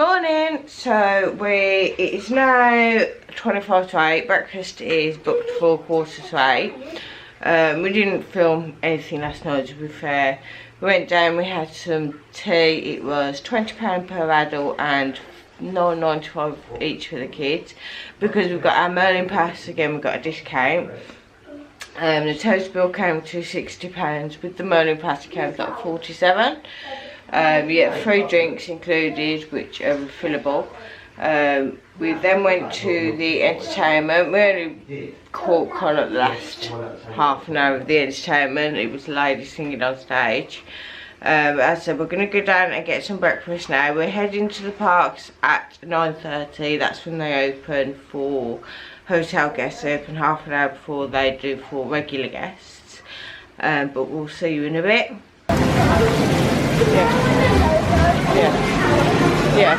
Morning. So it is now 25 to 8. Breakfast is booked for 7:45. We didn't film anything last night, to be fair. We went down, we had some tea. It was £20 per adult and £9.95 each for the kids. Because we've got our Merlin pass, again we've got a discount. The toast bill came to £60. With the Merlin pass it came to like 47. We get free drinks included, which are refillable. We then went to the entertainment. We only caught kind of the last half an hour of the entertainment. It was ladies singing on stage. As I said, we're going to go down and get some breakfast now. We're heading to the parks at 9:30. That's when they open for hotel guests. They open half an hour before they do for regular guests. But we'll see you in a bit. Yeah.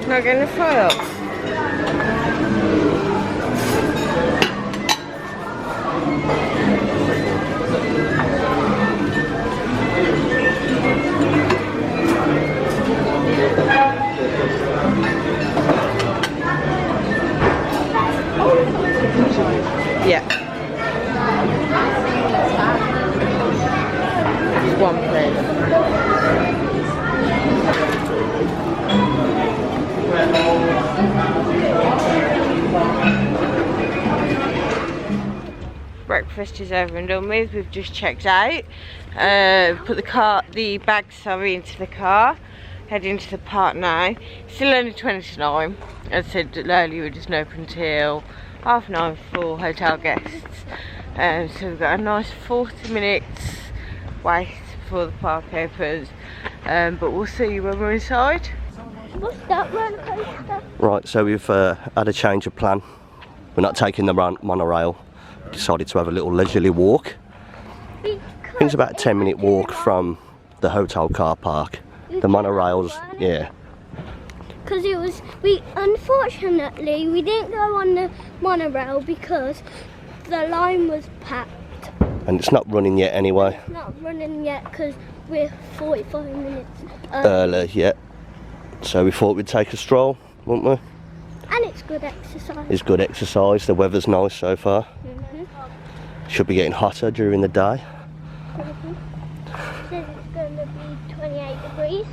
Not gonna fry up. Yeah. One plate. Breakfast is over and done with. We've just checked out. Put the bags into the car. Heading to the park now. Still only 20 to 9. As I said earlier, it doesn't open till 9:30 for hotel guests. So we've got a nice 40 minutes wait before the park opens. But we'll see you when we're inside. What's that roller coaster? Right, so we've had a change of plan. We're not taking the monorail. Decided to have a little leisurely walk. I think it's about a 10-minute walk from the hotel car park. The monorails, yeah. Because unfortunately we didn't go on the monorail because the line was packed. And it's not running yet anyway. It's not running yet because we're 45 minutes early yet. So we thought we'd take a stroll, wouldn't we? And it's good exercise. It's good exercise. The weather's nice so far. Should be getting hotter during the day. Says it's going to be 28 degrees.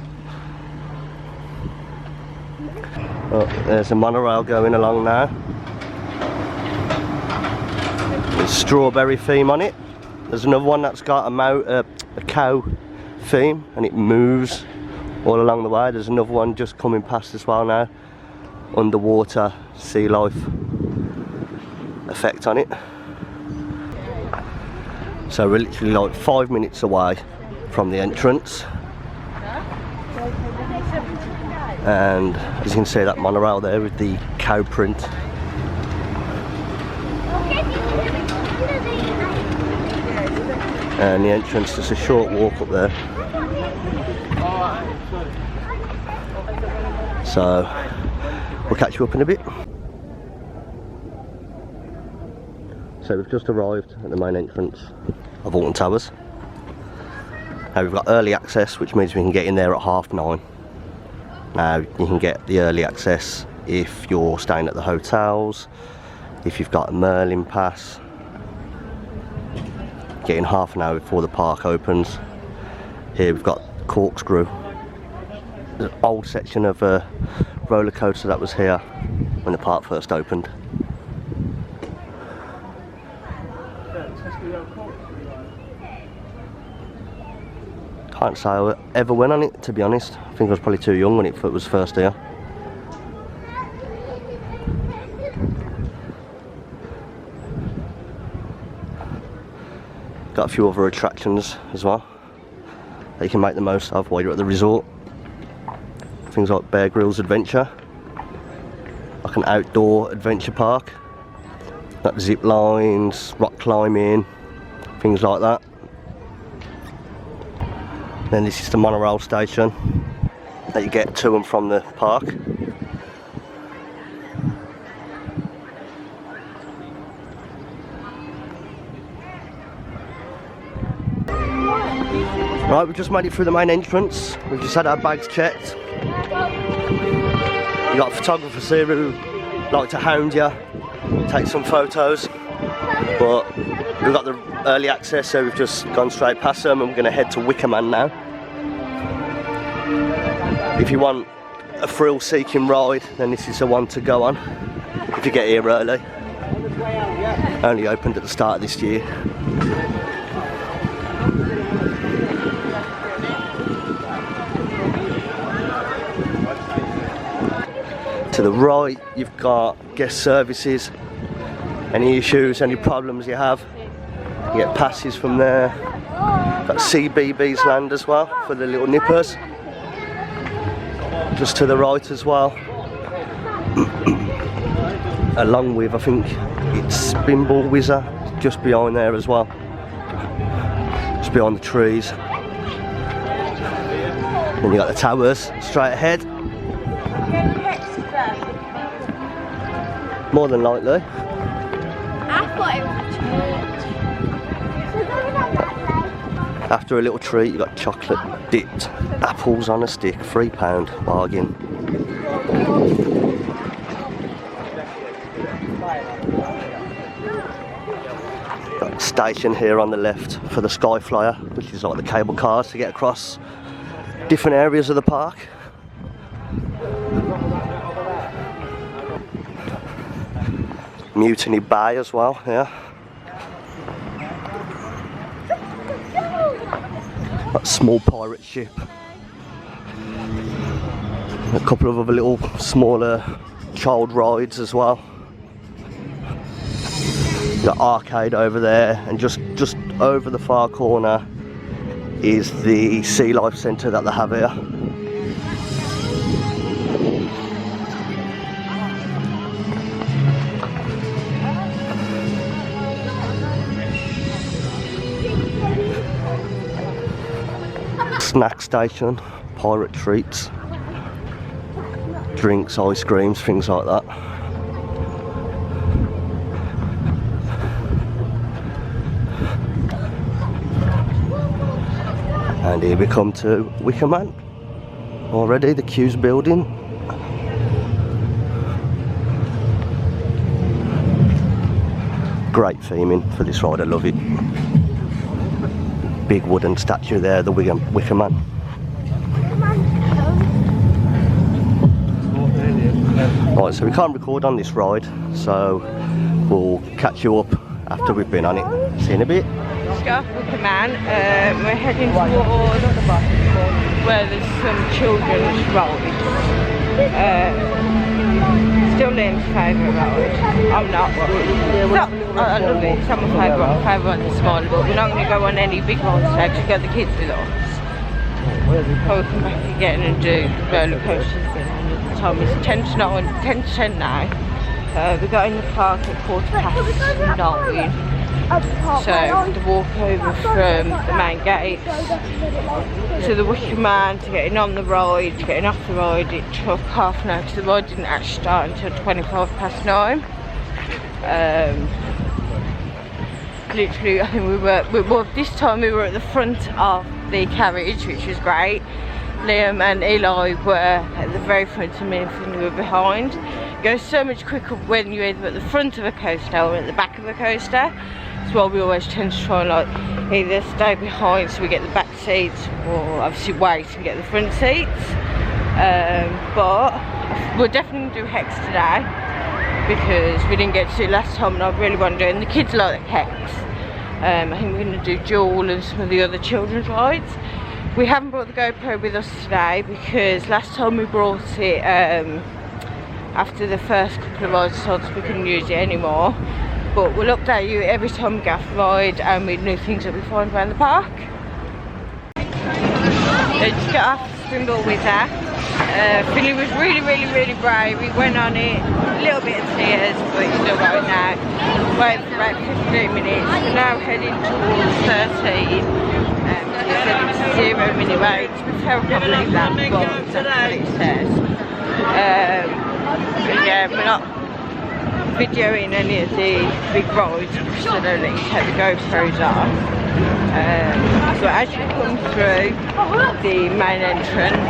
Oh, there's a monorail going along now. There's strawberry theme on it. There's another one that's got a cow theme and it moves all along the way. There's another one just coming past as well now. Underwater sea life effect on it. So we're literally like 5 minutes away from the entrance. And as you can see, that monorail there with the cow print. And the entrance, just a short walk up there. So we'll catch you up in a bit. So we've just arrived at the main entrance of Alton Towers. Now we've got early access, which means we can get in there at 9:30. Now you can get the early access if you're staying at the hotels, if you've got a Merlin pass. Get in half an hour before the park opens. Here we've got Corkscrew. There's an old section of a roller coaster that was here when the park first opened. Can't say I ever went on it, to be honest. I think I was probably too young when it was first here. Got a few other attractions as well. that you can make the most of while you're at the resort. Things like Bear Grylls Adventure, like an outdoor adventure park, like zip lines, rock climbing, things like that. Then this is the monorail station that you get to and from the park. Right, we've just made it through the main entrance. We've just had our bags checked. You got photographers here who like to hound you, take some photos, but we've got the early access, so we've just gone straight past them, and we're going to head to Wickerman now. If you want a thrill-seeking ride, then this is the one to go on if you get here early. Only opened at the start of this year. To the right, you've got guest services. Any issues, any problems you have, you get passes from there. Got CBeebies land as well for the little nippers. Just to the right as well. Along with, I think it's Spinball Whizzer, just behind there as well. Just behind the trees. Then you got the towers straight ahead. More than likely. I thought it was church. After a little treat, you got chocolate dipped apples on a stick, £3 bargain. Got a station here on the left for the Skyflyer, which is like the cable cars to get across different areas of the park. Mutiny Bay as well, yeah. That small pirate ship. A couple of other little smaller child rides as well. The arcade over there, and just over the far corner is the Sea Life Centre that they have here. Snack station, pirate treats, drinks, ice creams, things like that. And here we come to Wickerman. Already the queue's building. Great theming for this ride, I love it. Big wooden statue there, the Wicker Man. Right, so we can't record on this ride, so we'll catch you up after we've been on it. See you in a bit. Just got off Wicker Man. We're heading towards where there's some children's rides. Still Liam's favourite ride. I'm not. I love it. It's not my favourite one this morning, but we're not going to go on any big rides today because we've got the kids with us. But we'll come back again and do roller coasters again. The time is 10 to 10 now. We got in the park at 9:15. So the walk over from the main gates to the Wicker Man, to getting on the ride, to getting off the ride, it took half an hour because the ride didn't actually start until 9:25. Literally, I think this time we were at the front of the carriage, which was great. Liam and Eli were at the very front and me and Finley were behind. It goes so much quicker when you're either at the front of a coaster or at the back of a coaster. That's why we always tend to try and like either stay behind so we get the back seats, or obviously wait and get the front seats. But we're definitely going to do Hex today because we didn't get to do it last time and I really want to do it, and the kids like Hex. I think we're going to do Jewel and some of the other children's rides. We haven't brought the GoPro with us today because last time we brought it after the first couple of rides, so we couldn't use it anymore. But we'll update you every time we get off the ride and with new things that we find around the park. Just got off Springboard Wizard. Philly was really brave. He went on it, a little bit of tears, but he's all right now. Waited for about 15 minutes. We're now heading towards 13. He said it's a 0 minute wait. To be fair, I can't believe that, but that's what it says. But yeah, we're not videoing any of the big rides because I don't let you take the GoPros off. So as you come through the main entrance,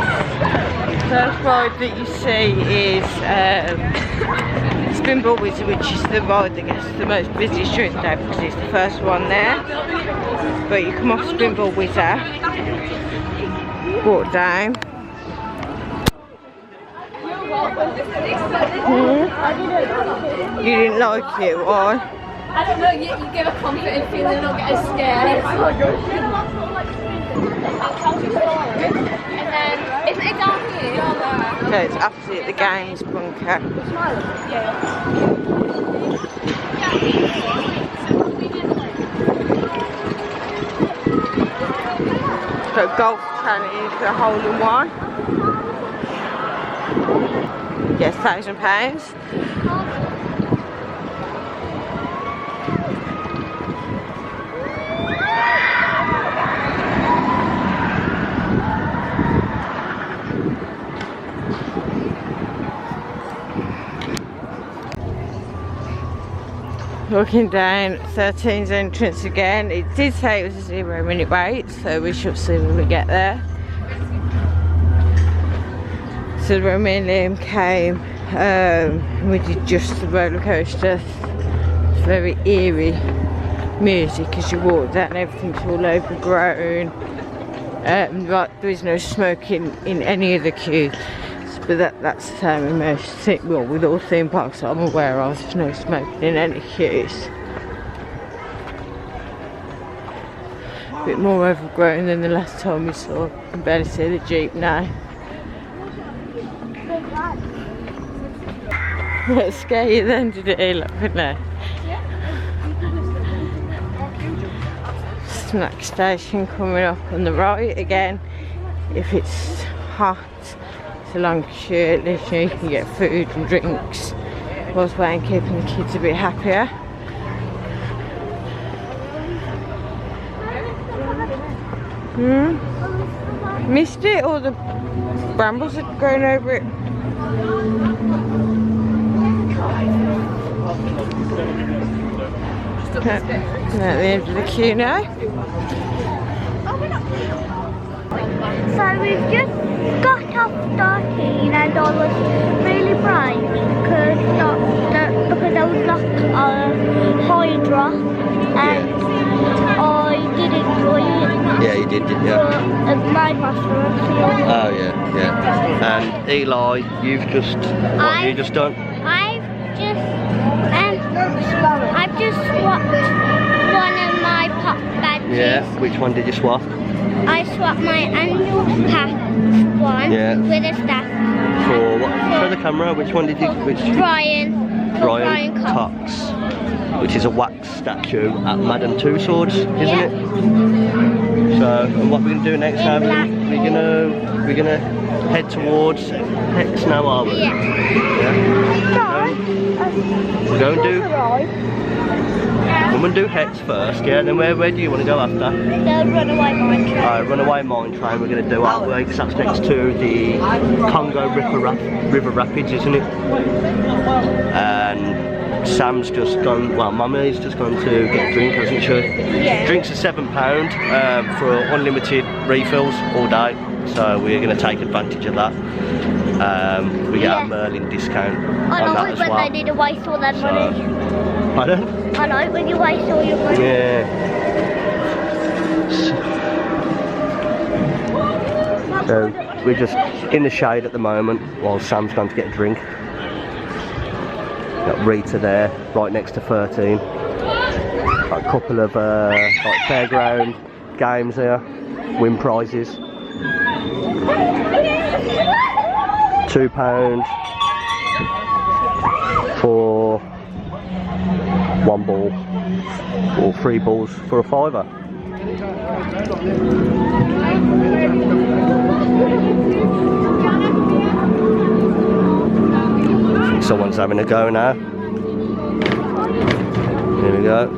the first ride that you see is Springboard Wizard, which is the ride that gets the most busiest during the day because it's the first one there. But you come off Springboard Wizard, walk down. You didn't like it, why? I don't know, you give a confident feeling and not get scared. And then, isn't it down here? No, it's opposite the games bunker. Got golf challenge for a hole in one. Yes, £1,000. Walking down 13's entrance again. It did say it was a 0 minute wait, so we shall see when we get there. So when me and Liam came, we did just the roller coaster. It's very eerie music as you walk down, everything's all overgrown. There is no smoking in any of the queues. But that's the same in most, well, with all theme parks that I'm aware of, there's no smoking in any queues. A bit more overgrown than the last time we saw. You can barely see the Jeep now. That scare you then, did it? Look in there. Snack station coming up on the right again. If it's hot, a long queue, literally you can get food and drinks whilst waiting, keeping the kids a bit happier. Missed it, or the brambles had grown over it? At the end of the queue now. So we've just got off 13 and I was really brave because there was like a hydra and I did enjoy it. Yeah, you did, didn't you? But my mushroom. Oh yeah, yeah. And Eli, you've just, what have you just done? I've just swapped one of my pop badges. Yeah, which one did you swap? I swapped my annual pass one with a staff. For what? For the camera, which one did you? Brian Cox, which is a wax statue at Madame Tussauds, isn't it? So, and what we're gonna do next now? We're gonna head towards Hex now, are we? Yeah. We're going to do. I'm going to do Hex first, yeah. Then where do you want to go after? The Runaway Mine Train. Runaway Mine Train. We're going to do our way because that's next to the Congo River Rapids, isn't it? And Sam's just gone. Well, Mummy's just gone to get a drink, hasn't she? Yeah. Drinks are £7 for unlimited refills all day. So we're going to take advantage of that. We get a Merlin discount on that as well. I like when they need to waste all that money. Pardon? I like when you waste all your money. Yeah. So we're just in the shade at the moment while Sam's gone to get a drink. Got Rita there, right next to 13. Got a couple of like fairground games here, win prizes. £2 for one ball, or 3 balls for a £5. Someone's having a go now. Here we go.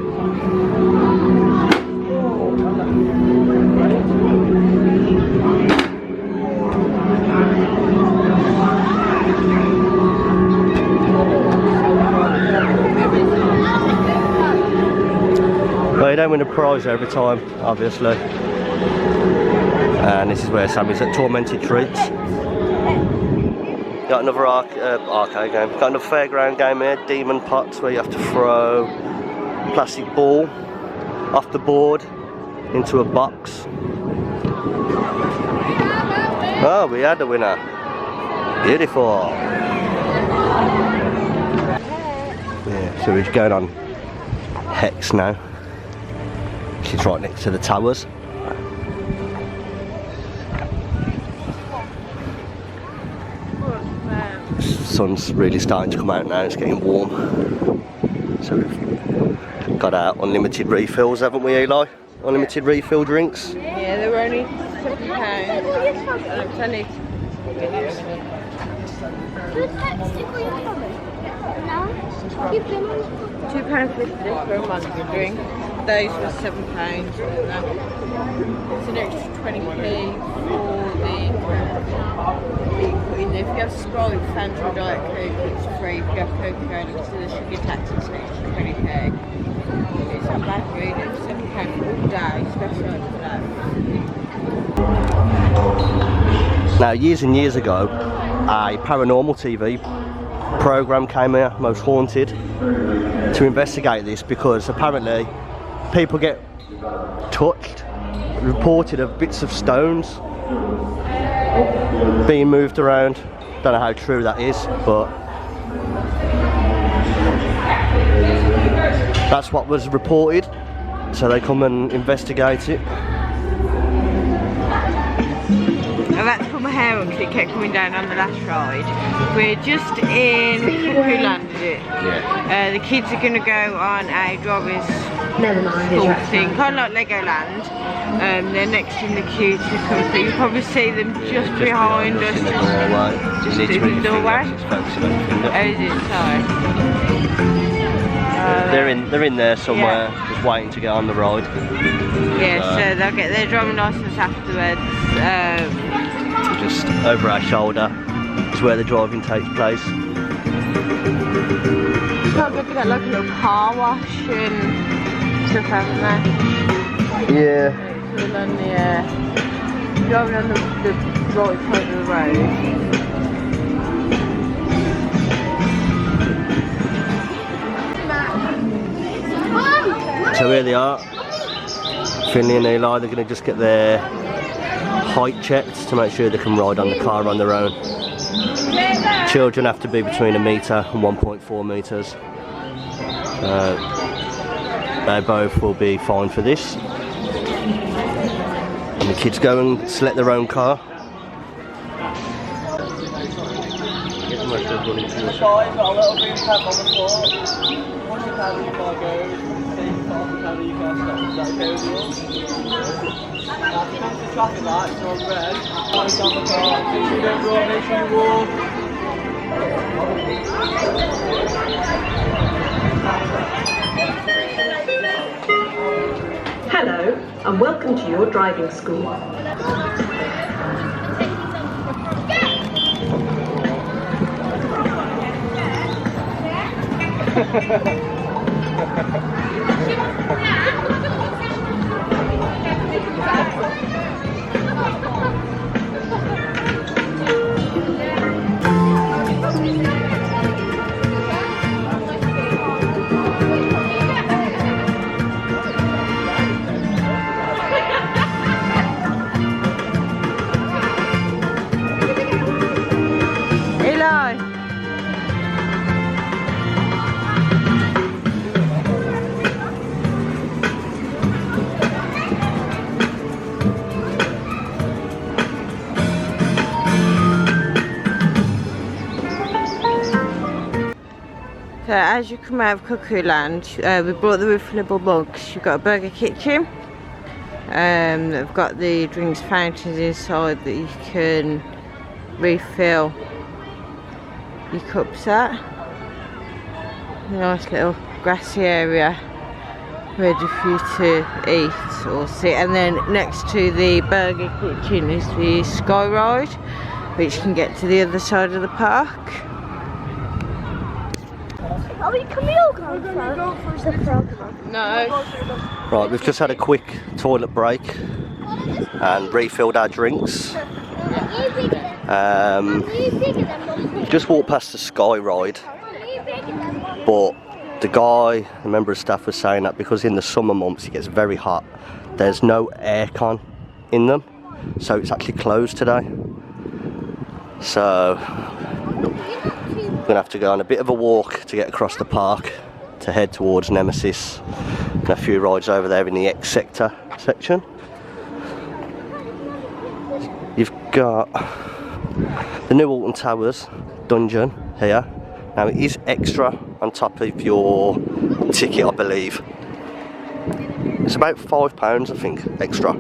Well, you don't win a prize every time, obviously. And this is where Sammy's at Tormented Treats. Got another arcade game. Got another fairground game here, Demon Pots, where you have to throw a plastic ball off the board into a box. Oh, we had a winner. Beautiful. Yeah, so we're going on Hex now. She's right next to the towers. Sun's really starting to come out now, it's getting warm. So we've got our unlimited refills, haven't we, Eli? Unlimited refill drinks. Yeah, they were only £7. Plenty. £2.50 for a monthly drink. Those were £7. It's an extra 20p for the in there. If you have Sprite, Fanta or Diet Coke, it's free. If you have Coca-Cola, it's the sugar tax, it's an extra 20p. It's not bad really, it's £7 all day, especially for that. Now, years and years ago, a paranormal TV programme came here, Most Haunted, to investigate this because apparently people get touched, reported of bits of stones being moved around. Don't know how true that is, but that's what was reported, so they come and investigate it. I've had to put my hair on because it kept coming down on the last ride. We're just in Cuckoo Land, is it? Yeah. The kids are going to go on a driver's school thing, kind of like Legoland. They're next in the queue to come through. You'll probably see them just behind us. Just in the doorway. Oh, is it? Sorry. They're in there somewhere, yeah, just waiting to get on the ride. Yeah, so they'll get their driving licence afterwards. Just over our shoulder is where the driving takes place. Probably got like a little car wash and stuff, haven't they? Yeah. Driving on the right side of the road. So here they are. Finley and Eli, they're going to just get their height checked to make sure they can ride on the car on their own. Children have to be between 1 metre and 1.4 metres. They both will be fine for this. And the kids go and select their own car. Hello and welcome to your driving school. So as you come out of Cuckoo Land, we brought the refillable mugs. You've got a burger kitchen, They've got the drinks fountains inside that you can refill your cups at. A nice little grassy area ready for you to eat or sit. And then next to the burger kitchen is the Sky Ride, which can get to the other side of the park. Can we all go for the frog? No. Right, we've just had a quick toilet break and refilled our drinks. Just walked past the Sky Ride, but the guy, the member of staff, was saying that because in the summer months it gets very hot, there's no aircon in them, so it's actually closed today. So we're gonna have to go on a bit of a walk to get across the park to head towards Nemesis, and a few rides over there in the X sector section. You've got the new Alton Towers dungeon here. Now it is extra on top of your ticket, I believe. It's about £5, I think, extra.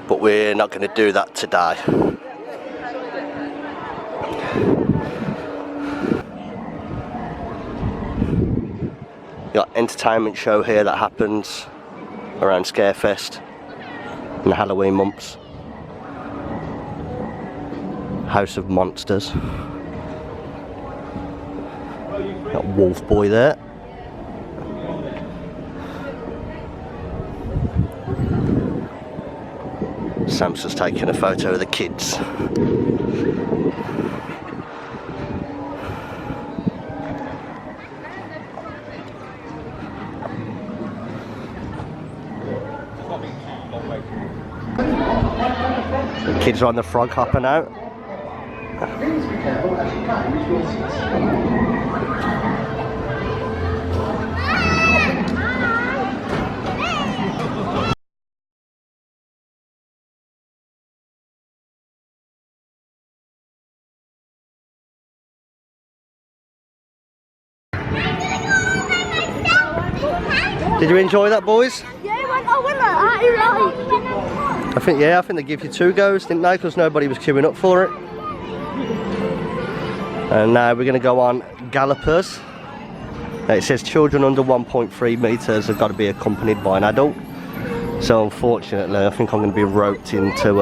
But we're not going to do that today. Got entertainment show here that happens around Scarefest in the Halloween months. House of Monsters. Got Wolf Boy there. Sam's just taking a photo of the kids. The kids are on the frog hopper now. Did you enjoy that, boys? Yeah, I went right. I think they give you 2 goes, didn't they? Because nobody was queuing up for it. And now we're going to go on Gallopers. Now it says children under 1.3 metres have got to be accompanied by an adult. So unfortunately, I think I'm going to be roped into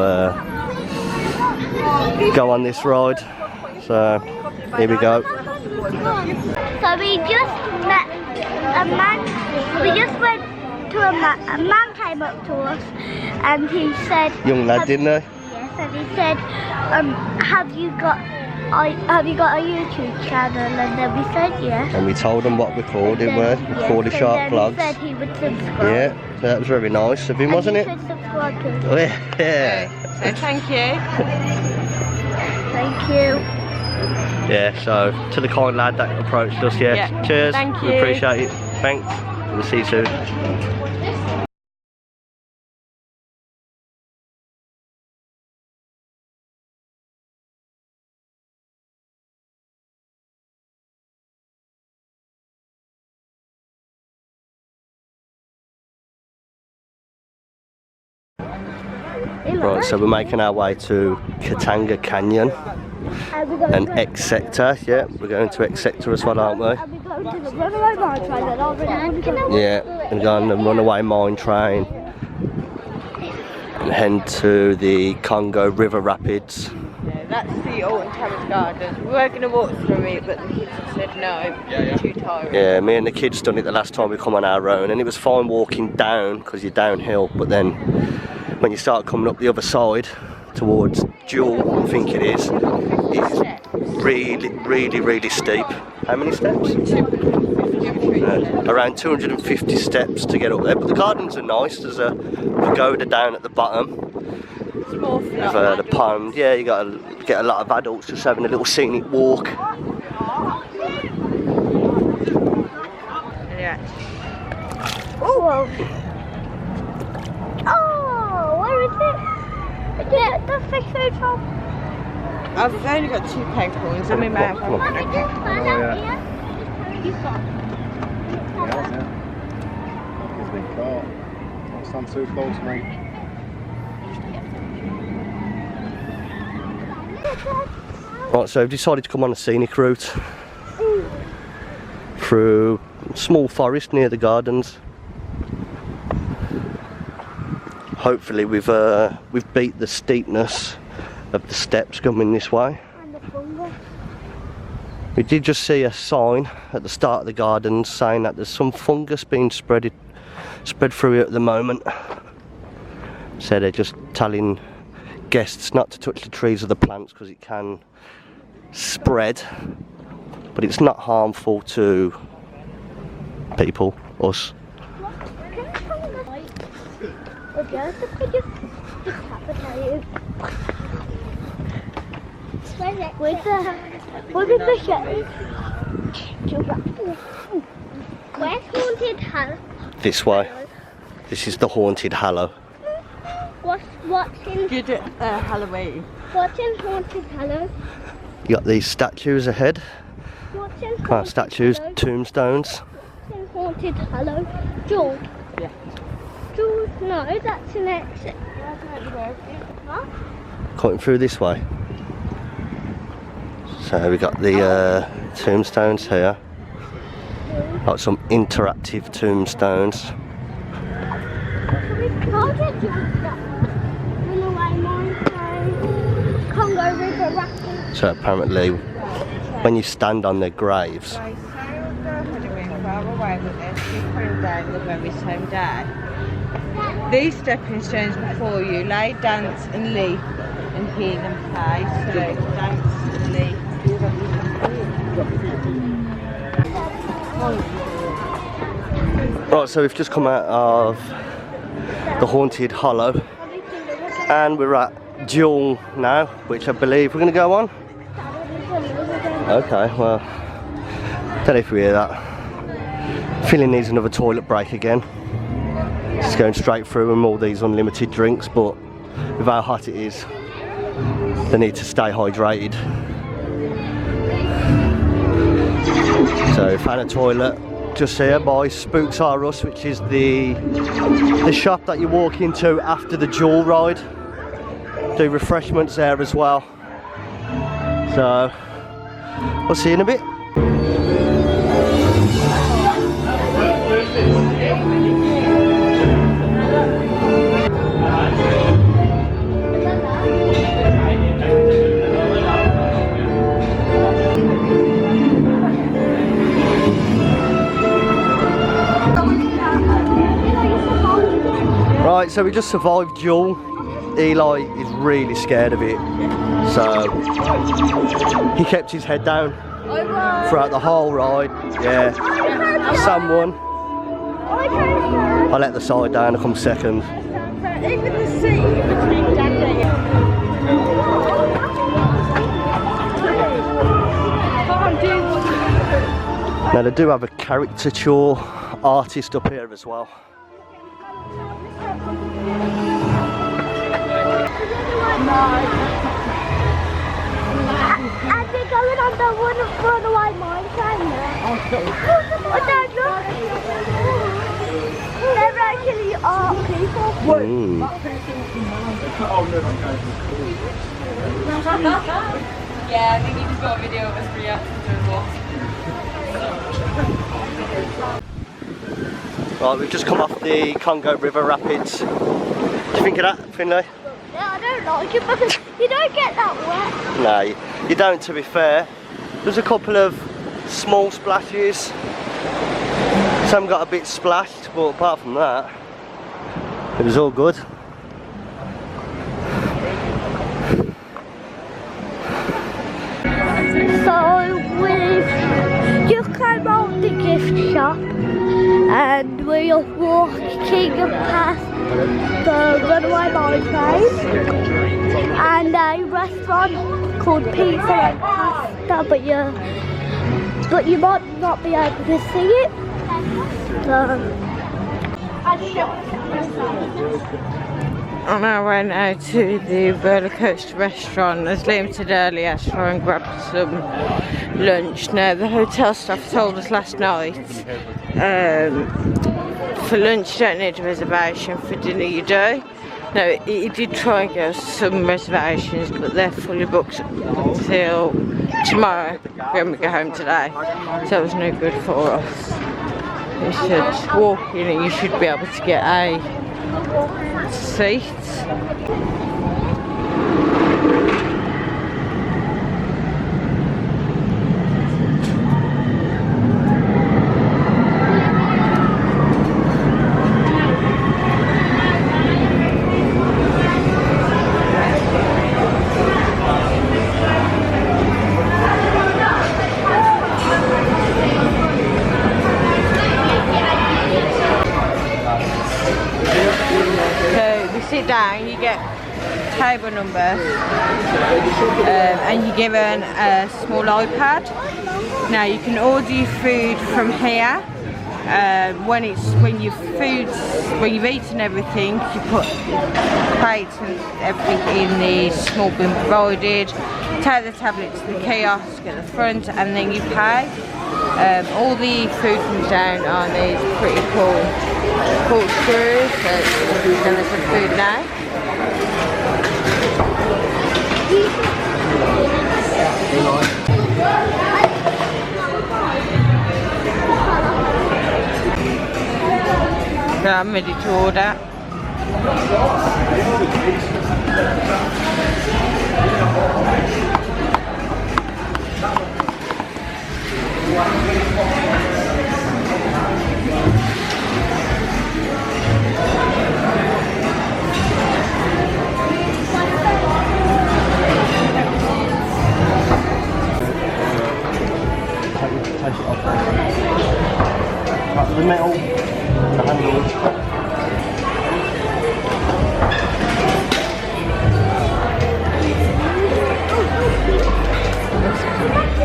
go on this ride. So here we go. So we just met a man. We just went to a man came up to us and he said, Young lad, didn't they? Yes, and he said, have you got a YouTube channel? And then we said yes. And we told them what we're called, didn't we? McCorley-Sharpe vlogs. He said he would subscribe. Yeah, so that was very nice of him, wasn't it? And you should subscribe to him. Oh, yeah. So thank you. Thank you. Yeah, so to the kind lad that approached us, yeah. Cheers. Thank you. We appreciate it. Thanks. We'll see you soon. Right, so we're making our way to Katanga Canyon and X Sector. Yeah, we're going to X Sector as well, aren't we? Are we going to the runaway mine train that I really want to go? Yeah, we're going on the runaway mine train and head to the Congo River Rapids. Yeah, that's the Alton Towers Gardens. We were going to walk through it, but the kids have said no, too tired. Yeah, me and the kids done it the last time we come on our own, and it was fine walking down because you're downhill, but then when you start coming up the other side towards Jewel, I think it is, it's really steep. How many steps? Around 250 steps to get up there, but the gardens are nice. There's a pagoda down at the bottom of the pond. Yeah, you got to get a lot of adults just having a little scenic walk. Yeah. Oh, where is it? Yeah, the fish food shop. I've only got 2 peg coins. Let me make Mummy, just find out here. You've got. He's been caught. stand too close, mate. Right, so I've decided to come on a scenic route through a small forest near the gardens. Hopefully we've beat the steepness of the steps coming this way. And the fungus. We did just see a sign at the start of the gardens saying that there's some fungus being spread through at the moment. So they're just telling guests not to touch the trees or the plants because it can spread, but it's not harmful to people, us. Where's Haunted Hollow? This way. This is the Haunted Hollow. What's in Good Halloween. What's in Haunted Hollow? You got these statues ahead. What's in Not Haunted statues, Hollow? tombstones. What's in Haunted Hollow? Jules. Yeah. Jules, no, that's an exit. Huh? Coming through this way. So we got the tombstones here. Got some interactive tombstones. How did you that? In the way mine Congo River Rapids. So apparently when you stand on their graves, They sailed the Halloween far away, but they're different down the very same day. These stepping stones before you lay, dance and leap and hear them play. So dance and leap. right, so we've just come out of the Haunted Hollow and we're at Jewel now, which I believe we're going to go on. Okay, well, don't know if we hear that. Feeling needs another toilet break again. Just going straight through with all these unlimited drinks, but with how hot it is, they need to stay hydrated. So found a toilet just here by Spooks R Us, which is the shop that you walk into after the Jewel ride. Do refreshments there as well. So we'll see you in a bit. Right, so we just survived Jewel. Eli is really scared of it, so he kept his head down throughout the whole ride. Yeah, Sam won. I let the side down, I come second. Even the sea between Daddy. Can't do what. Now they do have a caricature artist up here as well. And they're going on the runaway mine train there. Oh, they're actually art people. Yeah, I think he just got a video of us reacting to his walk. Right, we've just come off the Congo River Rapids. What do you think of that, Finlay? Yeah, I don't like it because you don't get that wet. No, you don't, to be fair. There's a couple of small splashes. Some got a bit splashed, but apart from that, it was all good. So we've just came out the gift shop and we're walking past the runaway mine train and a restaurant called Pizza and Pasta, but you might not be able to see it. On our way now to the roller coaster restaurant, as Liam said earlier, to try and grab some lunch. Now, the hotel staff told us last night For lunch you don't need a reservation, for dinner you do. No, he did try and get us some reservations, but they're fully booked until tomorrow when we go home today. So it was no good for us. You should walk in and you should be able to get a seat. Sit down, you get table number, and you're given a small iPad. Now you can order your food from here. When you've eaten everything, you put plates and everything in the small bin provided. Take the tablet to the kiosk at the front, and then you pay. All the food comes down on these pretty cool corkscrews. So there is some food now. So I'm ready to order. The metal, the handles.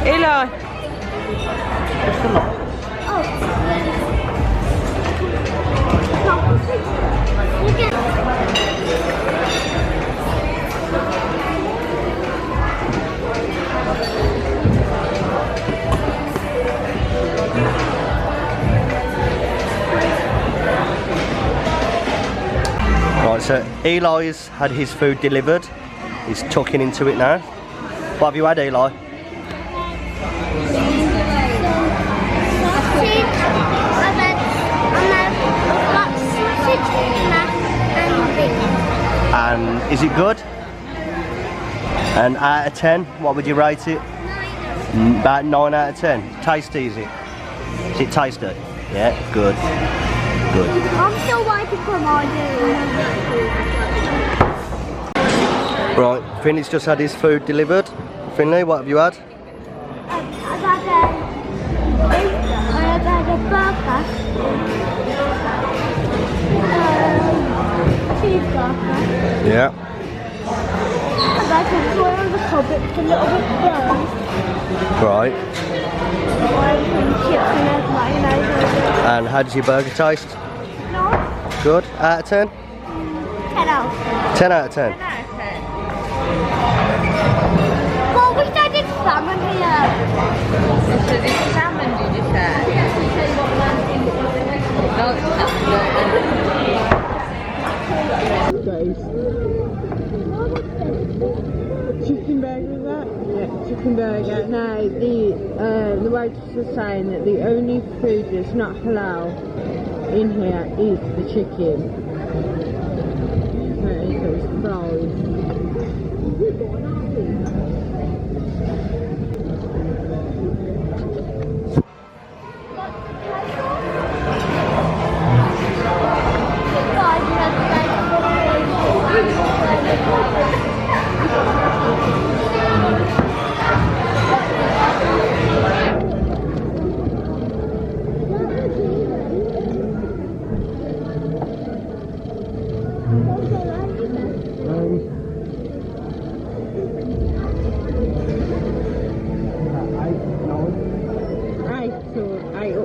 Eli! Just a lot. Right, so Eli's had his food delivered. He's tucking into it now. What have you had, Eli? And is it good? And out of 10, what would you rate it? 9. About 9 out of 10. Tasty, is it? Is it tasty? Yeah, good. Good. I'm still waiting for my dinner. Right, Finley's just had his food delivered. Finley, what have you had? I've had a burger, cheeseburger. Yeah. I've had a toy on the cupboard, it's a little bit burned. Right. Chips and egg mayonnaise. And how does your burger taste? No, Good. Out of 10? 10 out of 10. 10 out of 10. Well, we said it's salmon here. So this is salmon, did you say? No, chicken burger, is that? Yeah, chicken burger. Now, the waitress was saying that the only food that's not halal in here is the chicken. Okay, so it's fried.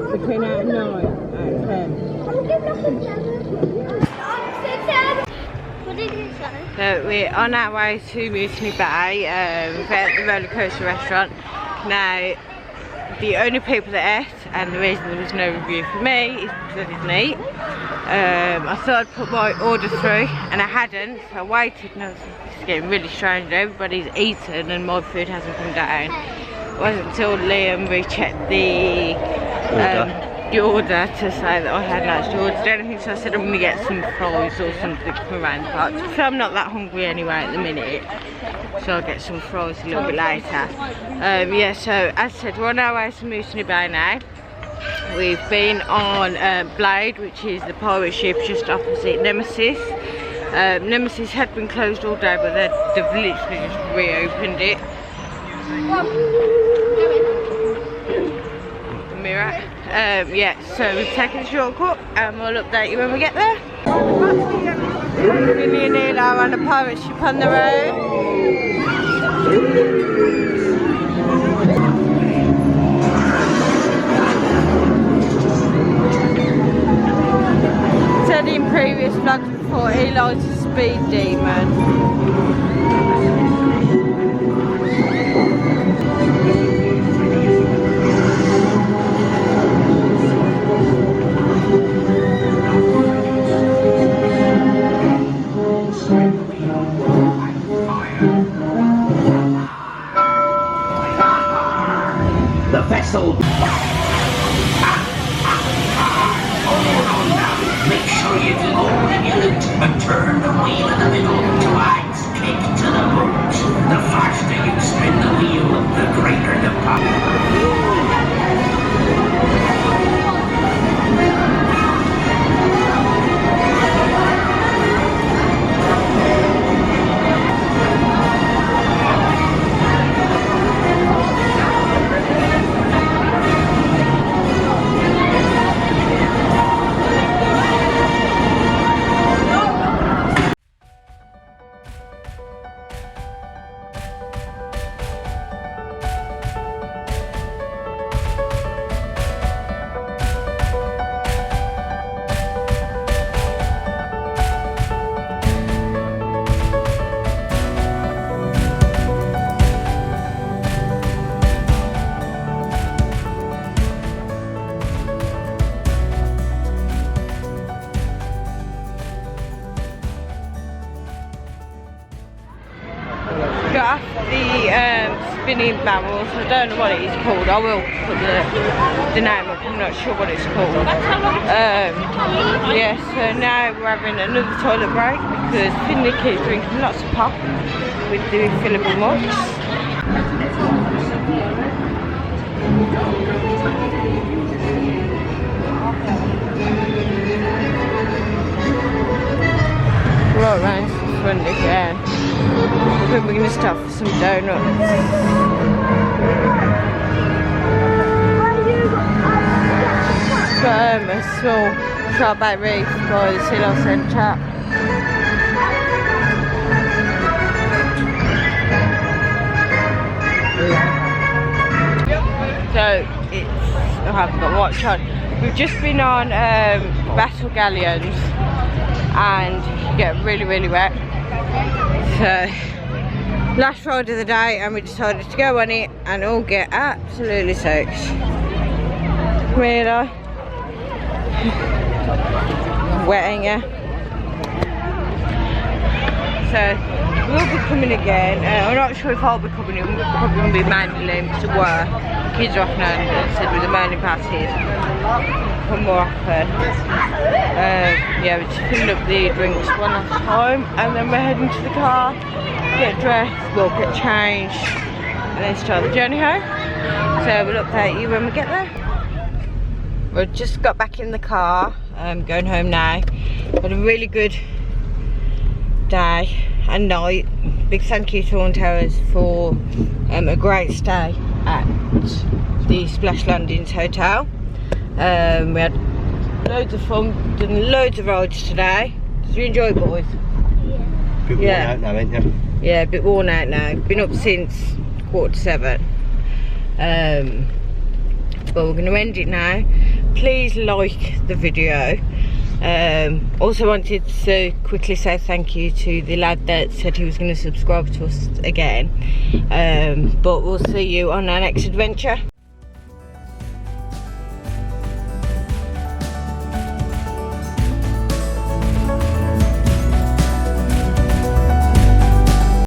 Between 8 and 9, 8 and 10. What did you say? So we're on our way to Mutiny Bay, we're at the roller coaster restaurant. Now, the only people that ate and the reason there was no review for me is because I didn't eat. I thought I'd put my order through and I hadn't, so I waited and I was it's getting really strange. Everybody's eaten and my food hasn't come down. It wasn't until Liam rechecked the order to say that I hadn't actually ordered anything, so I said I'm going to get some fries or something from around the park. So I'm not that hungry anyway at the minute, so I'll get some fries a little bit later. Yeah, so as I said, we're on our way to Moosonee Bay now. We've been on Blade, which is the pirate ship just opposite Nemesis. Nemesis had been closed all day, but they've literally just reopened it. The mirror. Yeah, so we've taken a shortcut and we'll update you when we get there. Billy and Neil are on a pirate ship on the road. Said in previous vlogs before, Eli's a speed demon. The vessel. Make sure you do all in your loot and turn the wheel in the middle. Twice kick to the boot. The faster you spin the wheel, the greater the power. Got off the spinning barrels. I don't know what it is called. I will put the name up. I'm not sure what it's called. Yeah, so now we're having another toilet break because Finley keeps drinking lots of pop with the fillable mugs. Right round to the front again. I think we're going to stop for some donuts. Got a small strawberry by the Silo Centre. So it's, I haven't got watch on. We've just been on Battle Galleons and you get really wet. So last ride of the day and we decided to go on it and all get absolutely soaked. Really wetting you. So we'll be coming again. I'm not sure if I'll be coming. We'll probably be mainly to work. Kids are off now, and said with the morning passes come more often. Yeah, we just filled up the drinks one last time and then we're heading to the car, get dressed, we'll get changed and then start the journey home. So we'll update you when we get there. We've just got back in the car, going home now. Had a really good day and night. Big thank you to Alton Towers for a great stay at the Splash Landings Hotel. We had loads of fun, done loads of rides today. Did you enjoy it, boys? Yeah. Bit worn out now, ain't you? Yeah, a bit worn out now. Been up since 7:15. But we're going to end it now. Please like the video. Also wanted to quickly say thank you to the lad that said he was going to subscribe to us again. But we'll see you on our next adventure.